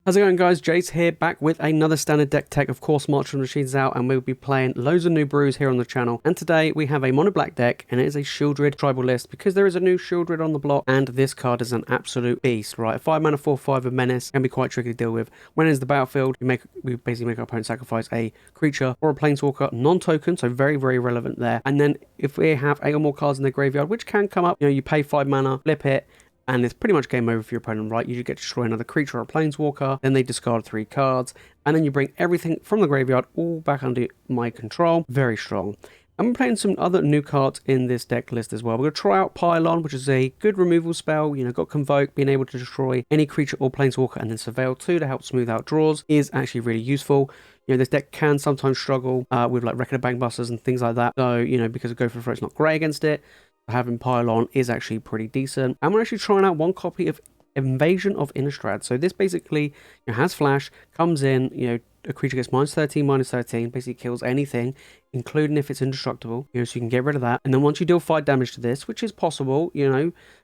How's it going, guys? Jace here, back with another standard deck tech. Of course, March of the Machines out, and we'll be playing loads of new brews here on the channel. And today we have a mono black deck, and it is a Sheoldred tribal list because there is a new Sheoldred on the block, and this card is an absolute beast, right? A 5 mana 4/5 of menace can be quite tricky to deal with. When it is the battlefield, we basically make our opponent sacrifice a creature or a planeswalker, non-token, so very, very relevant there. And then if we have 8 or more cards in the graveyard, which can come up, you pay 5 mana, flip it, and it's pretty much game over for your opponent, right? You get to destroy another creature or a planeswalker, then they discard 3 cards, and then you bring everything from the graveyard all back under my control. Very strong. I'm playing some other new cards in this deck list as well. We're going to try out Pylon, which is a good removal spell. Got Convoke, being able to destroy any creature or planeswalker, and then Surveil 2 to help smooth out draws is actually really useful. This deck can sometimes struggle with like Reckoner Bankbusters and things like that. So, because of Go for the Throat, it's not great against it. Having Pylon is actually pretty decent. And we're actually trying out one copy of Invasion of Innistrad. So this basically has flash, comes in, a creature gets -13, -13, basically kills anything, including if it's indestructible, so you can get rid of that. And then once you deal 5 damage to this, which is possible,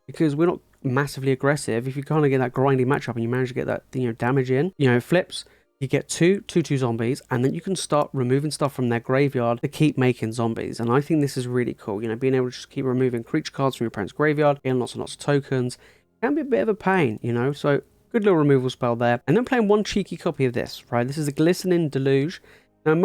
because we're not massively aggressive, if you kind of get that grindy matchup and you manage to get that, damage in, it flips. You get 2/2 zombies, and then you can start removing stuff from their graveyard to keep making zombies. And I think this is really cool. Being able to just keep removing creature cards from your opponent's graveyard, getting lots and lots of tokens, can be a bit of a pain, So good little removal spell there. And then playing one cheeky copy of this, right? This is a Glistening Deluge. Now, in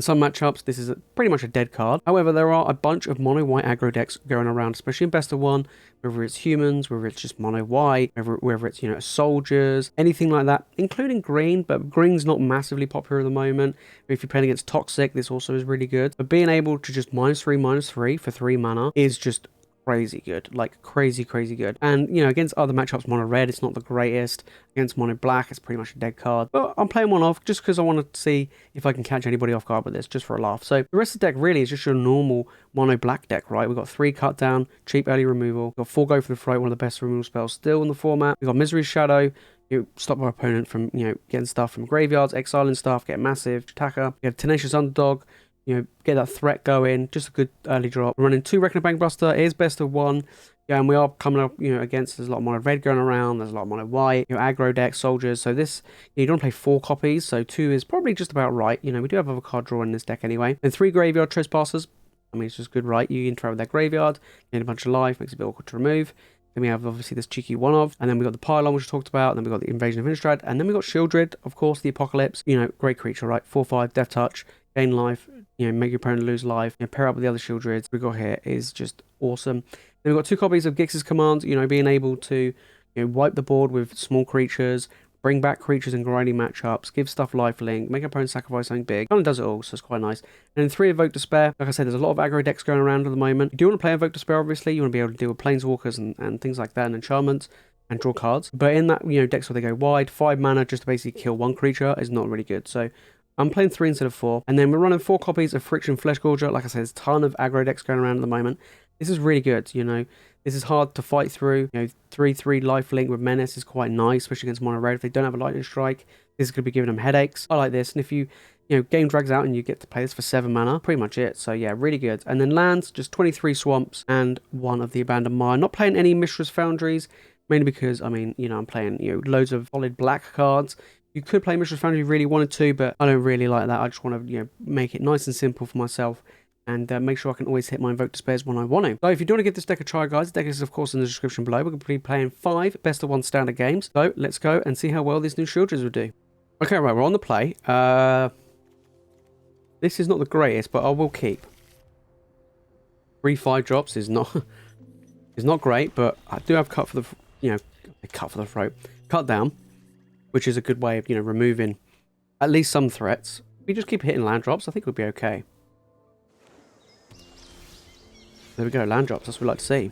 some matchups, this is pretty much a dead card. However, there are a bunch of mono-white aggro decks going around, especially in Best of 1, whether it's humans, whether it's just mono-white, whether it's, soldiers, anything like that, including green, but green's not massively popular at the moment. If you're playing against Toxic, this also is really good. But being able to just -3/-3 for 3 mana is just crazy good, like crazy good. And against other matchups, mono red it's not the greatest. Against mono black it's pretty much a dead card, but I'm playing one off just because I want to see if I can catch anybody off guard with this, just for a laugh. So the rest of the deck really is just your normal mono black deck, right? We've got 3 cut down, cheap early removal. We've got 4 Go for the Throat, one of the best removal spells still in the format. We've got Misery's Shadow. You stop our opponent from getting stuff from graveyards, exiling stuff, get massive attacker. You have Tenacious Underdog, get that threat going, just a good early drop. We're running 2 Reckoner Bankbuster. It is Best of 1. And we are coming up, against, there's a lot of mono red going around, there's a lot of mono white, aggro decks, soldiers. So this, you don't play 4 copies, so 2 is probably just about right. We do have other card draw in this deck anyway. And 3 Graveyard Trespassers. It's just good, right? You interact with their graveyard, gain a bunch of life, makes it a bit awkward to remove. Then we have obviously this cheeky one of, and then we got the Pylon, which we talked about, and then we got the Invasion of Innistrad, and then we got Sheoldred, of course, the Apocalypse. Great creature, right? 4/5, Death Touch, gain life, make your opponent lose life, pair up with the other Sheoldreds we got here is just awesome. Then we've got 2 copies of Gix's Commands, being able to wipe the board with small creatures, bring back creatures in grinding matchups, give stuff lifelink, make your opponent sacrifice something big. Kind of does it all, so it's quite nice. And then 3 Invoke Despair. Like I said, there's a lot of aggro decks going around at the moment. You do want to play Invoke Despair, obviously. You want to be able to deal with planeswalkers and things like that, and enchantments, and draw cards. But in that, decks where they go wide, 5 mana just to basically kill 1 creature is not really good. So I'm playing 3 instead of 4. And then we're running 4 copies of Phyrexian Fleshgorger. Like I said, there's a ton of aggro decks going around at the moment. This is really good, This is hard to fight through. 3/3 lifelink with menace is quite nice, especially against mono red. If they don't have a lightning strike, this is going to be giving them headaches. I like this. And if you, game drags out and you get to play this for 7 mana, pretty much it. So yeah, really good. And then lands, just 23 swamps and 1 of the Abandoned Mire. Not playing any Mishra's Foundries, mainly because, I'm playing, loads of solid black cards. You could play Mishra's Foundry if you really wanted to, but I don't really like that. I just want to, make it nice and simple for myself, and make sure I can always hit my Invoke Despairs when I want to. So if you do want to give this deck a try, guys, the deck is of course in the description below. We're going to be playing 5 Best of 1 standard games. So let's go and see how well these new Sheoldreds will do. Okay, right, we're on the play. This is not the greatest, but I will keep. 3/5 drops is not great, but I do have cut for the throat, cut down, which is a good way of removing at least some threats. If we just keep hitting land drops, I think we'll be okay. There we go, land drops, that's what we like to see.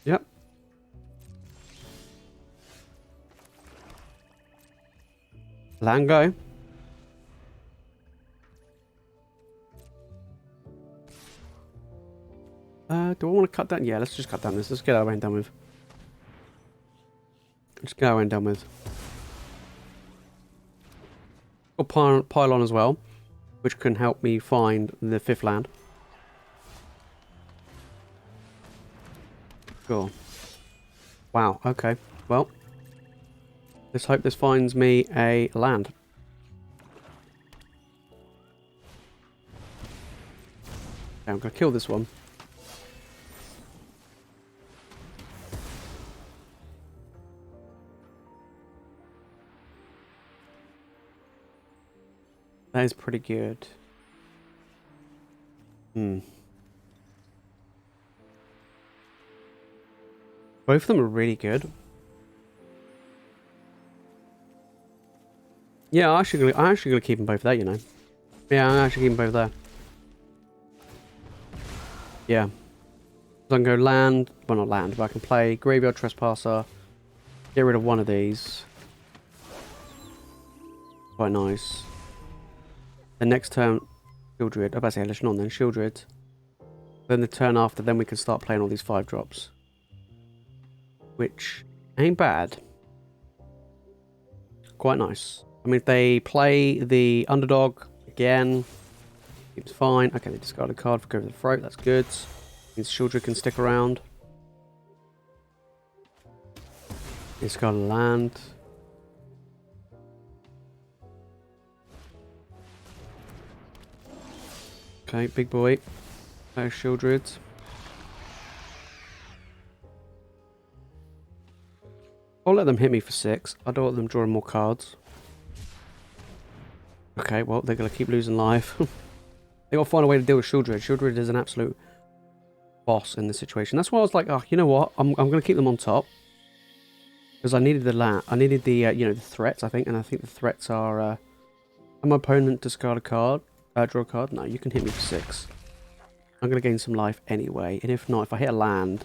Yep. Land go. Do I want to cut down? Yeah, let's just cut down this. Let's get our way and done with. Just get our way and done with. Got Pylon as well, which can help me find the 5th land. Sure. Wow, okay. Well, let's hope this finds me a land. Okay, I'm going to kill this one. That is pretty good. Both of them are really good. Yeah, I'm actually gonna keep them both there, you know. Yeah, I'm actually keeping both there. Yeah. So I can go land, well not land, but I can play Graveyard Trespasser, get rid of one of these. Quite nice. The next turn, Sheoldred, I'm about to say Hellish Non then, Sheoldred. Then the turn after, then we can start playing all these 5-drops. Which ain't bad. Quite nice. I mean, if they play the Underdog again, seems fine. Okay, they discard a card for Go to the Throat, that's good. Means Sheoldred can stick around. Discard a land. Okay, big boy. There's Sheoldred. I'll let them hit me for 6. I don't want them drawing more cards. Okay, well, they're going to keep losing life. They got to find a way to deal with Sheoldred. Sheoldred is an absolute boss in this situation. That's why I was like, oh, you know what? I'm going to keep them on top. Because I needed I needed the, you know, the threats, I think. And I think the threats are, can my opponent discard a card? Draw a card? No, you can hit me for 6. I'm going to gain some life anyway. And if not, if I hit a land...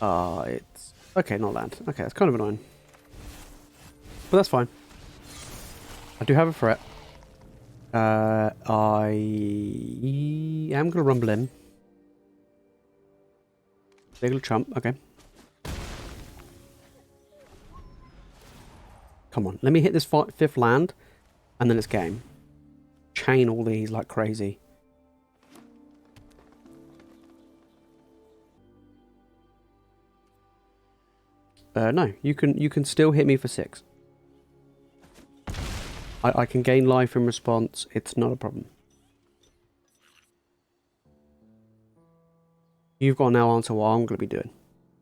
it's... Okay, not land. Okay, that's kind of annoying. But that's fine. I do have a threat. I am going to rumble in. They're going to chump. Okay. Come on. Let me hit this 5th land. And then it's game. Chain all these like crazy. No, you can still hit me for 6. I can gain life in response. It's not a problem. You've got to now answer what I'm going to be doing.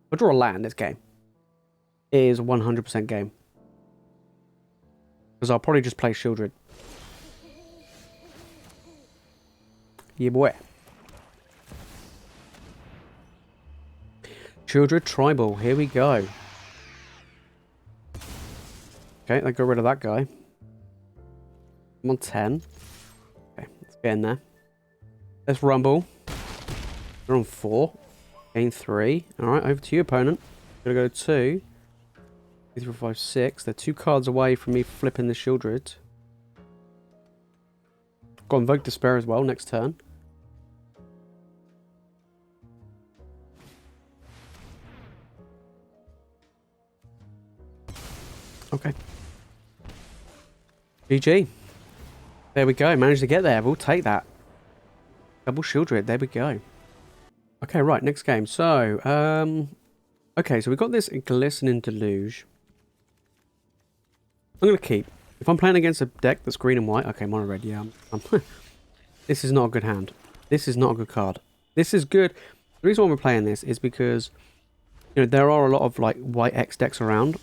If I draw a land, it's game. It is 100% game. Because I'll probably just play Sheoldred. Yeah, boy. Sheoldred Tribal. Here we go. Okay, let's get rid of that guy. I'm on 10. Okay, let's get in there. Let's rumble. We're on 4. Gain 3. Alright, over to you, opponent. Gonna go 2. 3, 4, 5, 6. They're 2 cards away from me flipping the Sheoldred. Got Invoke Despair as well next turn. Okay. GG. There we go. Managed to get there. We'll take that. Double Sheoldred. There we go. Okay, right. Next game. So, okay. So we got this Glistening Deluge. I'm going to keep. If I'm playing against a deck that's green and white. Okay, mono red. Yeah. This is not a good hand. This is not a good card. This is good. The reason why we're playing this is because, you know, there are a lot of, like, white X decks around.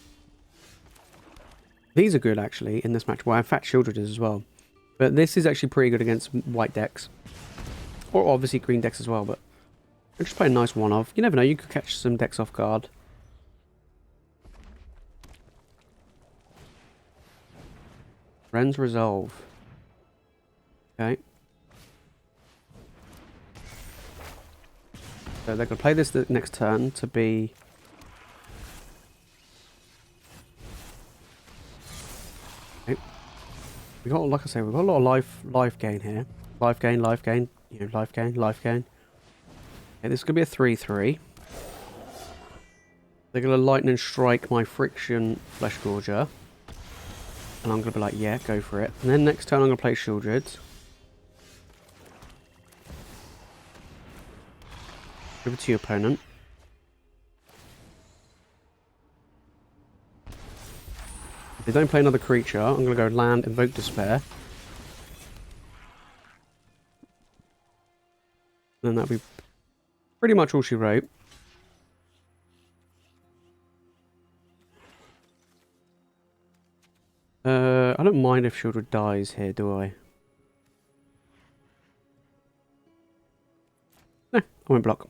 These are good, actually, in this match. Well, in fact, Sheoldred is as well. But this is actually pretty good against white decks. Or obviously green decks as well, but I'll just play a nice one-off. You never know, you could catch some decks off guard. Friends Resolve. Okay. So they're going to play this the next turn to be... We got, like I say, we've got a lot of life gain here. Life gain, you know, life gain. Okay, this is going to be a 3-3. They're going to lightning strike my Phyrexian Fleshgorger. And I'm going to be like, yeah, go for it. And then next turn I'm going to play Sheoldred. Over to your opponent. They don't play another creature. I'm going to go land, Invoke Despair. And that'll be pretty much all she wrote. I don't mind if Sheoldred dies here, do I? No, I won't block.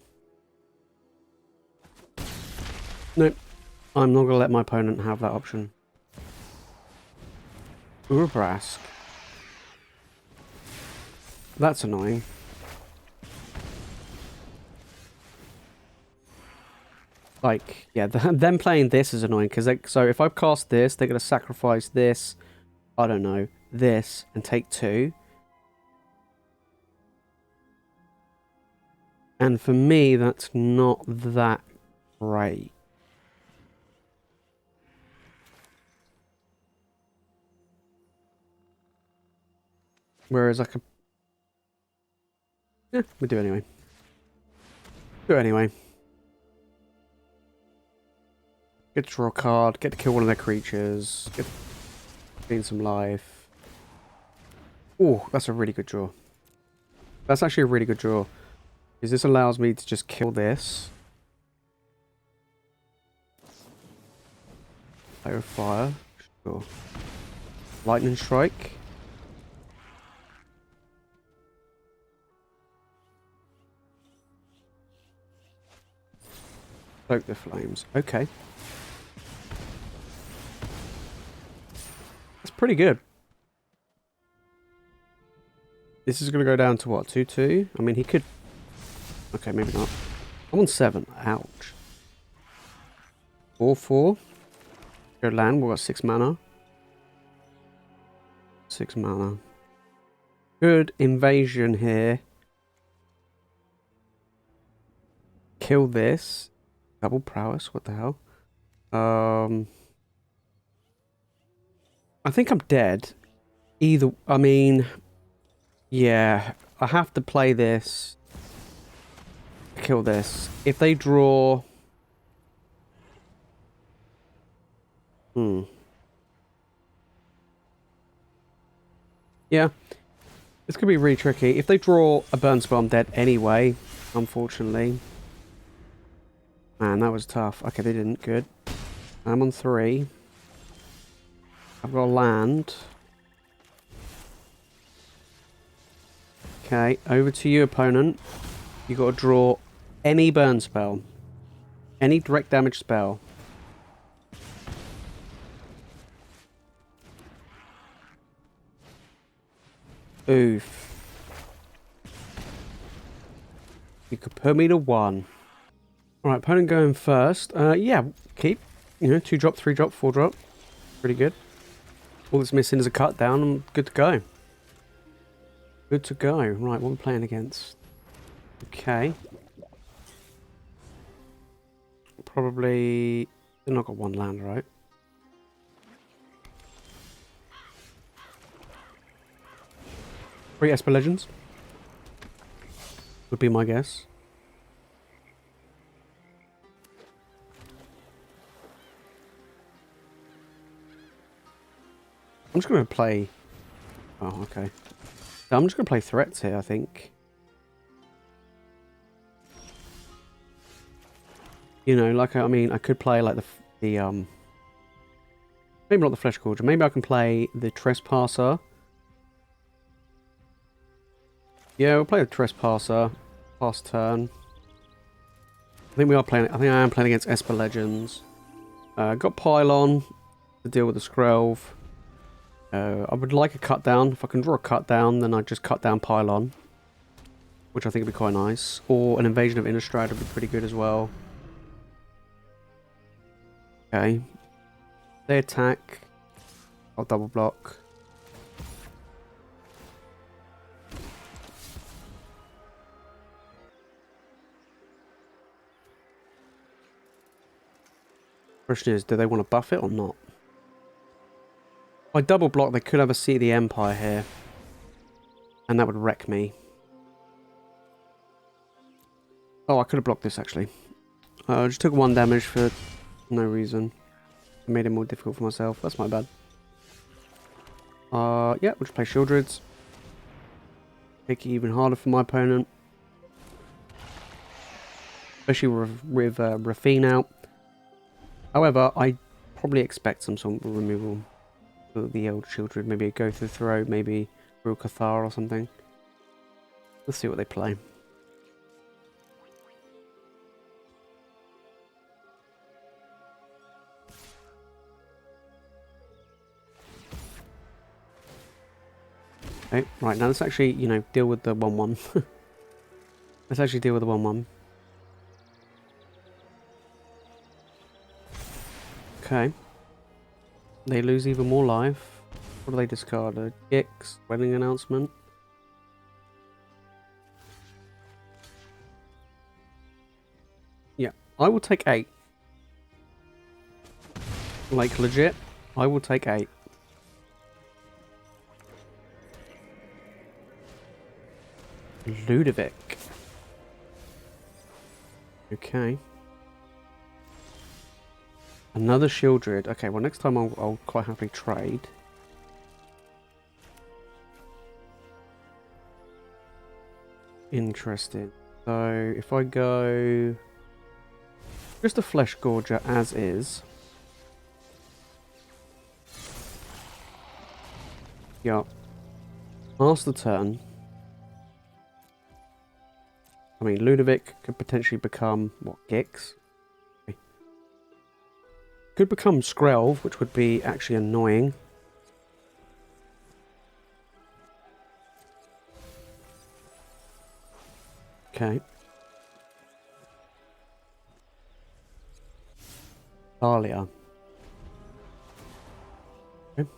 Nope. I'm not going to let my opponent have that option. Urabrask. That's annoying. Like, yeah, them playing this is annoying, because so if I cast this, they're going to sacrifice this, I don't know, this, and take 2. And for me, that's not that great. Whereas I could... Yeah, we'll do it anyway. Do it anyway. Get to draw a card, get to kill one of their creatures, get to gain some life. Oh, that's a really good draw. That's actually a really good draw. Because this allows me to just kill this. Play with fire. Sure. Lightning strike. Soak the flames. Okay. That's pretty good. This is going to go down to what? 2-2? I mean, he could... Okay, maybe not. I'm on 7. Ouch. 4-4. Go land. We've got 6 mana. 6 mana. Good invasion here. Kill this. Double prowess. What the hell? I think I'm dead. Either... I mean... Yeah. I have to play this. Kill this. If they draw... Yeah. This could be really tricky. If they draw a burn spell, I'm dead anyway, unfortunately. Man, that was tough. Okay, they didn't. Good. I'm on 3. I've got a land. Okay, over to you, opponent. You got to draw any burn spell. Any direct damage spell. Oof. You could put me to 1. Alright, opponent going first. Yeah, keep. You know, 2 drop, 3 drop, 4 drop. Pretty good. All that's missing is a cut down. I'm good to go. Good to go. Right, what are we playing against? Okay. Probably... They've not got 1 land, right? Three Esper Legends. Would be my guess. I'm just going to play... Oh, okay. I'm just going to play threats here, I think. You know, like, I mean, I could play, like, maybe not the Fleshgorger. Maybe I can play the Trespasser. Yeah, we'll play the Trespasser. Pass turn. I think we are playing... I think I am playing against Esper Legends. Got Pylon to deal with the Skrelv. I would like a cut down. If I can draw a cut down, then I'd just cut down Pylon, which I think would be quite nice. Or an Invasion of Innistrad would be pretty good as well. Okay. They attack. I'll double block. Question is, do they want to buff it or not? By double block, they could have a Seat of the Empire here. And that would wreck me. Oh, I could have blocked this, actually. I just took 1 damage for no reason. I made it more difficult for myself. That's my bad. Yeah, we'll just play Sheoldreds. Make it even harder for my opponent. Especially with Rafine out. However, I probably expect some sort of removal for the old Sheoldred. Maybe a Go Through Throat, maybe Real Cathar or something. Let's see what they play. Okay, right, now let's actually, you know, deal with the 1-1. Let's actually deal with the 1-1. Okay. They lose even more life. What do they discard? A Gix, wedding announcement. Yeah, I will take 8. Like, legit, I will take 8. Ludovic. Okay. Another Sheoldred. Okay, well next time I'll quite happily trade. Interesting. So if I go just a Fleshgorger as is. Yeah. Pass the turn. I mean, Ludovic could potentially become, what, Gix? Okay. Could become Skrelv, which would be actually annoying. Okay. Thalia. Okay.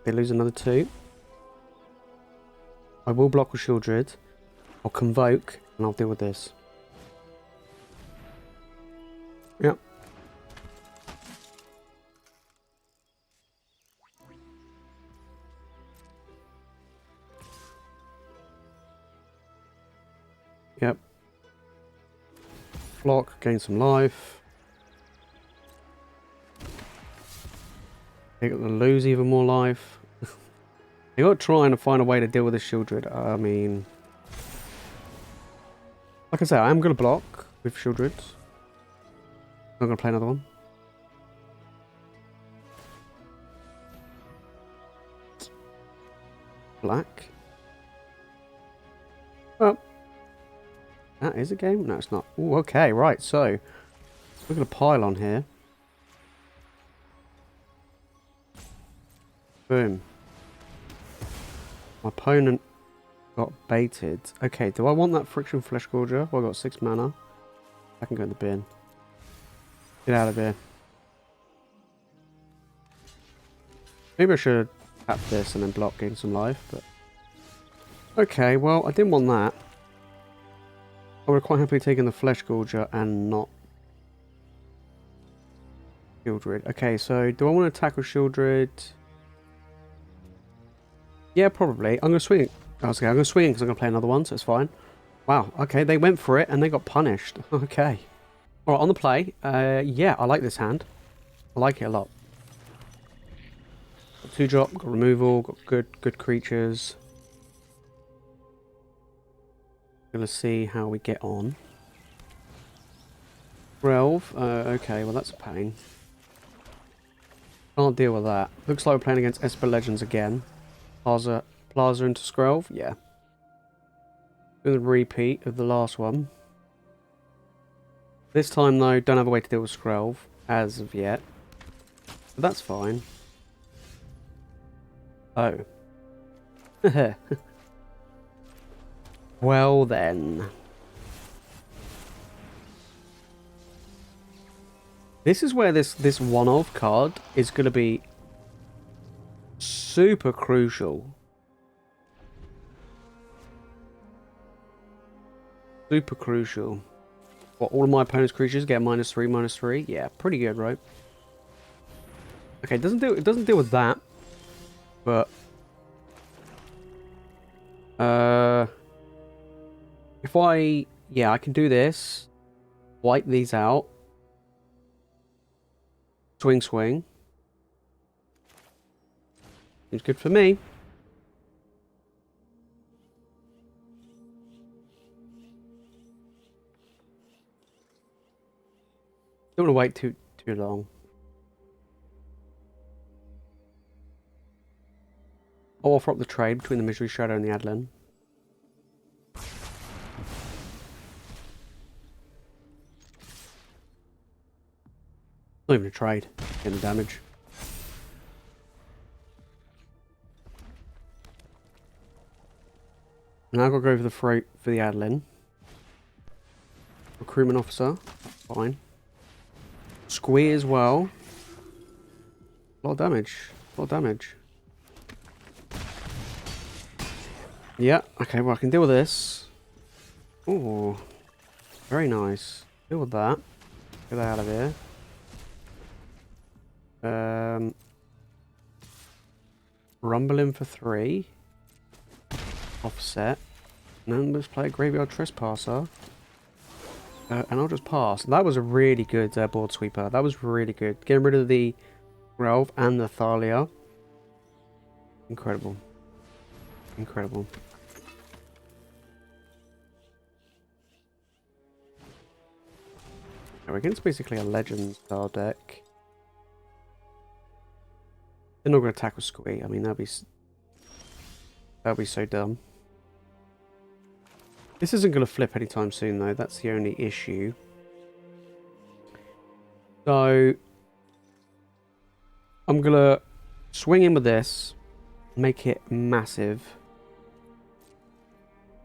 They lose another 2. I will block with Sheoldred. I'll Convoke, and I'll deal with this. Yep. Yep. Block, gain some life. They're going to lose even more life. They're not trying to find a way to deal with this Sheoldred. I mean... Like I say, I am going to block with Sheoldred. I'm going to play another one. Black. Well, that is a game? No, it's not. Ooh, okay, right, so we're going to pile on here. Boom. My opponent got baited. Okay, do I want that Phyrexian Fleshgorger? Well, I got 6 mana. I can go in the bin. Get out of here. Maybe I should tap this and then block, gain some life, but... Okay, well, I didn't want that. I would have quite happily taken the Fleshgorger and not Sheoldred. Okay, so do I want to tackle Sheoldred? Yeah, probably. I'm going to swing. Okay, I'm going to swing because I'm going to play another one, so it's fine. Wow, okay, they went for it and they got punished. Okay. Alright, on the play. Yeah, I like this hand. I like it a lot. Got 2-drop, got removal, got good creatures. Gonna see how we get on. 12. Okay, well that's a pain. Can't deal with that. Looks like we're playing against Esper Legends again. Plaza into Skrelv? Yeah. Doing a repeat of the last one. This time though, don't have a way to deal with Skrelv as of yet. But that's fine. Oh. Well then. This is where this one-of card is going to be super crucial. Super crucial. What, all of my opponent's creatures get -3/-3? Yeah, pretty good, right? Okay, it doesn't deal with that. But if I can do this. Wipe these out. Swing. Seems good for me. Don't want to wait too long. I'll offer up the trade between the Misery Shadow and the Adlin. Not even a trade. Getting the damage. Now I've got to go for the Adlin. Recruitment Officer. Fine. Squee as well. A lot of damage. A lot of damage. Yeah, okay, well I can deal with this. Ooh. Very nice. Deal with that. Get that out of here. Rumbling for 3. Offset. And then let's play a Graveyard Trespasser. And I'll just pass. That was a really good board sweeper. That was really good. Getting rid of the Relv and the Thalia. Incredible. Incredible. Now, against basically a Legends style deck. They're not going to attack with Squee. I mean, that'd be so dumb. This isn't going to flip anytime soon, though. That's the only issue. So, I'm going to swing in with this, make it massive,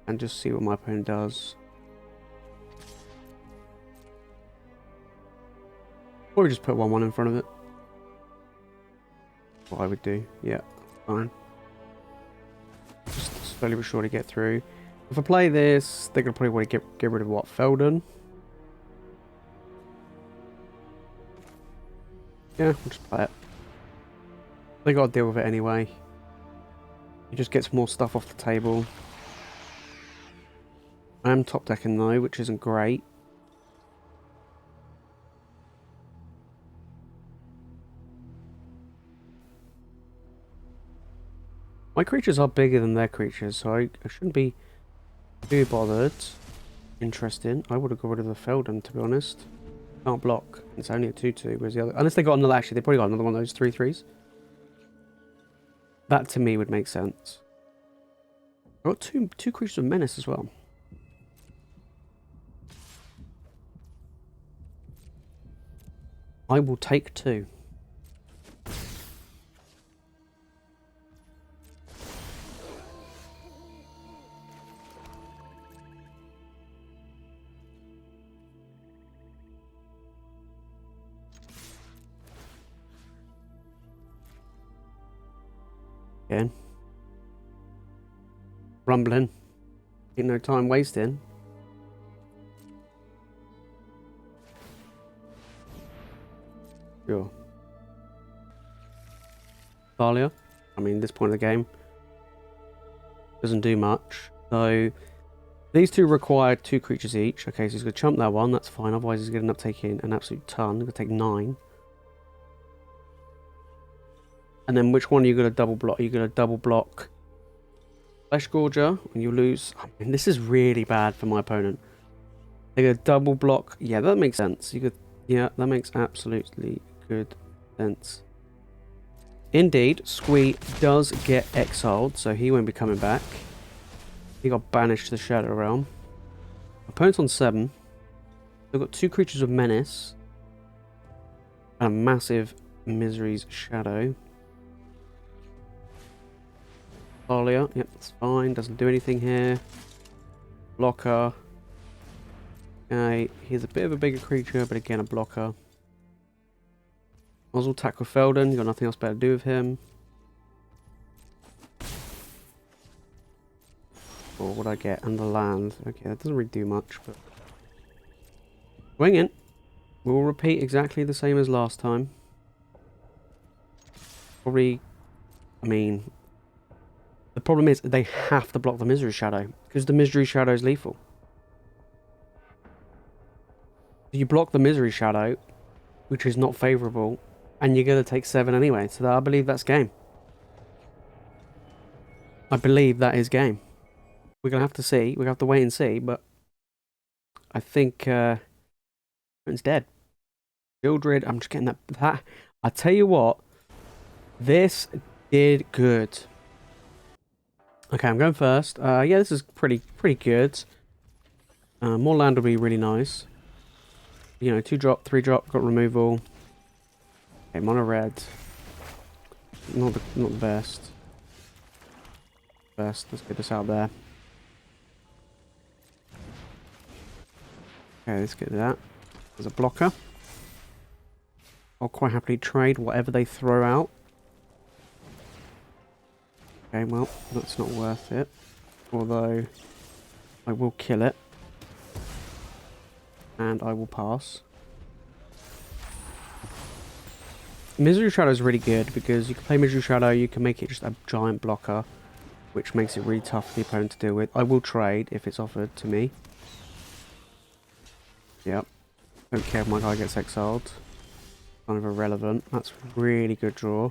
and just see what my opponent does. Or we just put 1/1 in front of it. What I would do. Yeah, fine. Just slowly but surely get through. If I play this, they're going to probably want to get rid of what? Feldon? Yeah, we'll just play it. They got to deal with it anyway. He just gets more stuff off the table. I am top decking though, which isn't great. My creatures are bigger than their creatures, so I shouldn't be too bothered. Interesting. I would have got rid of the Feldon, to be honest. Can't block. It's only a 2/2. Where's the other? Unless they got another. Actually, they probably got another one of those 3/3s. That to me would make sense. I've got two creatures of menace as well. I will take 2. Again. Rumbling. Ain't no time wasting. Sure. Thalia. I mean, this point of the game doesn't do much. So these two require 2 creatures each. Okay, so he's going to chump that one. That's fine. Otherwise, he's going to end up taking an absolute ton. He's going to take 9. And then which one are you going to double block? Are you going to double block Fleshgorger? And you lose. I mean, this is really bad for my opponent. They're going to double block. Yeah, that makes sense. You could. Yeah, that makes absolutely good sense. Indeed, Squee does get exiled, so he won't be coming back. He got banished to the Shadow Realm. Opponent's on 7. They've got 2 creatures of menace. And a massive Misery's Shadow. Thalia, yep, that's fine. Doesn't do anything here. Blocker. Okay, he's a bit of a bigger creature, but again, a blocker. Oswald attack with Feldon. You got nothing else better to do with him. Or what I get? And the land. Okay, that doesn't really do much, but swing it. We'll repeat exactly the same as last time. Probably, I mean, the problem is they have to block the Misery Shadow because the Misery Shadow is lethal. You block the Misery Shadow, which is not favourable, and you're going to take 7 anyway. So I believe that's game. I believe that is game. We're going to have to see. We're going to have to wait and see, but I think it's dead. Sheoldred. I'm just getting that. I tell you what, this did good. Okay, I'm going first. Yeah, this is pretty good. More land will be really nice. You know, 2-drop, 3-drop, got removal. Okay, mono red. Not the best. Let's get this out there. Okay, let's get that. There's a blocker. I'll quite happily trade whatever they throw out. Okay, well, that's not worth it. Although, I will kill it. And I will pass. Misery Shadow is really good because you can play Misery Shadow, you can make it just a giant blocker, which makes it really tough for the opponent to deal with. I will trade if it's offered to me. Yep. Don't care if my guy gets exiled. Kind of irrelevant. That's a really good draw.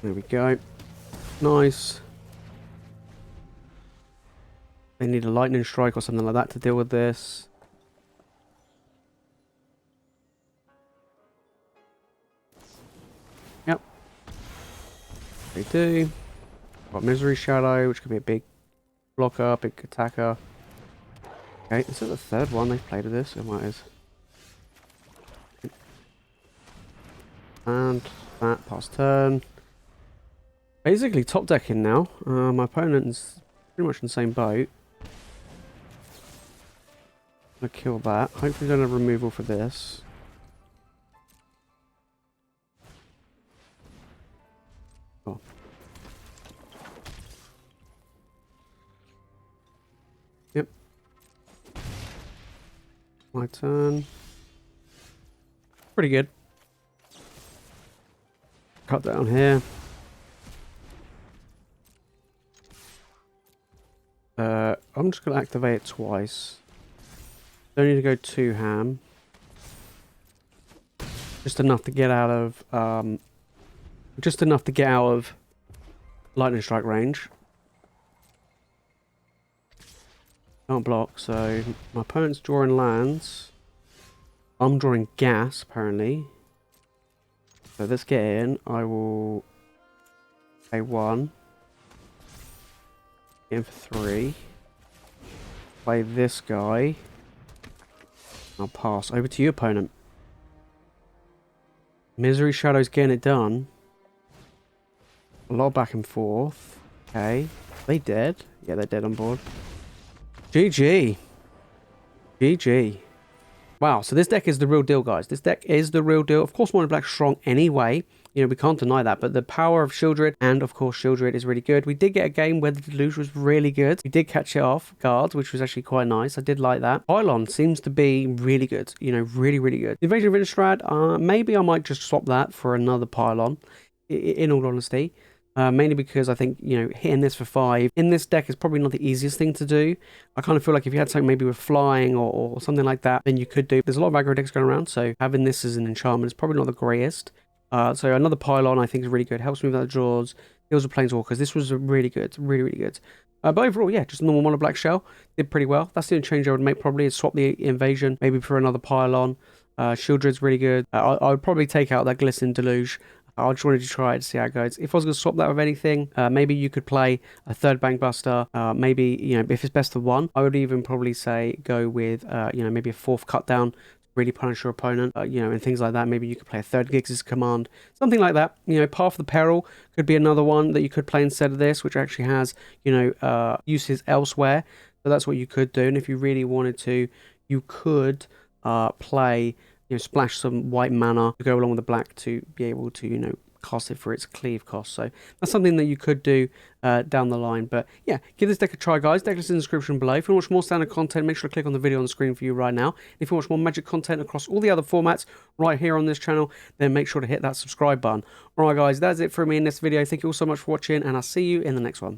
There we go. Nice. They need a lightning strike or something like that to deal with this. Yep. They do. Got Misery Shadow, which could be a big blocker, big attacker. Okay, is it the third one they've played of this? It might is. And that, pass turn. Basically top decking now. My opponent's pretty much in the same boat. I'm gonna kill that. Hopefully don't have removal for this. Oh. Yep. My turn. Pretty good. Cut down here. I'm just going to activate it twice. Don't need to go too ham. Just enough to get out of lightning strike range. Can't block, so my opponent's drawing lands. I'm drawing gas apparently. So let's get in. I will pay 1. In for 3. Play this guy. I'll pass. Over to you, opponent. Misery Shadow's getting it done. A lot of back and forth. Okay. Are they dead? Yeah, they're dead on board. GG. GG. Wow, so this deck is the real deal, guys. This deck is the real deal. Of course, Mono Black's strong anyway. You know, we can't deny that. But the power of Sheoldred, and of course, Sheoldred is really good. We did get a game where the Deluge was really good. We did catch it off guard, which was actually quite nice. I did like that. Pylon seems to be really good. You know, really good. Invasion of Innistrad, maybe I might just swap that for another Pylon, in all honesty. Mainly because I think, you know, hitting this for 5 in this deck is probably not the easiest thing to do. I kind of feel like if you had something maybe with flying or something like that, then you could do. There's a lot of aggro decks going around, so having this as an enchantment is probably not the greatest. So another Pylon I think is really good. Helps me with that draws. Deals with Planeswalkers. This was really good. Really good. But overall, yeah, just a normal Mono Black shell. Did pretty well. That's the only change I would make probably is swap the Invasion maybe for another Pylon. Sheoldred's really good. I would probably take out that Glistening Deluge. I just wanted to try it to see how it goes. If I was going to swap that with anything, maybe you could play a third Bankbuster. Maybe, you know, if it's best of 1, I would even probably say go with, you know, maybe a 4th cut down to really punish your opponent, you know, and things like that. Maybe you could play a 3rd Giggs' Command, something like that. You know, Path of the Peril could be another one that you could play instead of this, which actually has, you know, uses elsewhere. So that's what you could do. And if you really wanted to, you could play, you know, splash some white mana to go along with the black to be able to, you know, cast it for its cleave cost. So that's something that you could do down the line. But yeah, give this deck a try, guys. Deck list in the description below. If you want to watch more standard content, make sure to click on the video on the screen for you right now. If you want to watch more magic content across all the other formats right here on this channel, then make sure to hit that subscribe button. Alright guys, that's it for me in this video. Thank you all so much for watching, and I'll see you in the next one.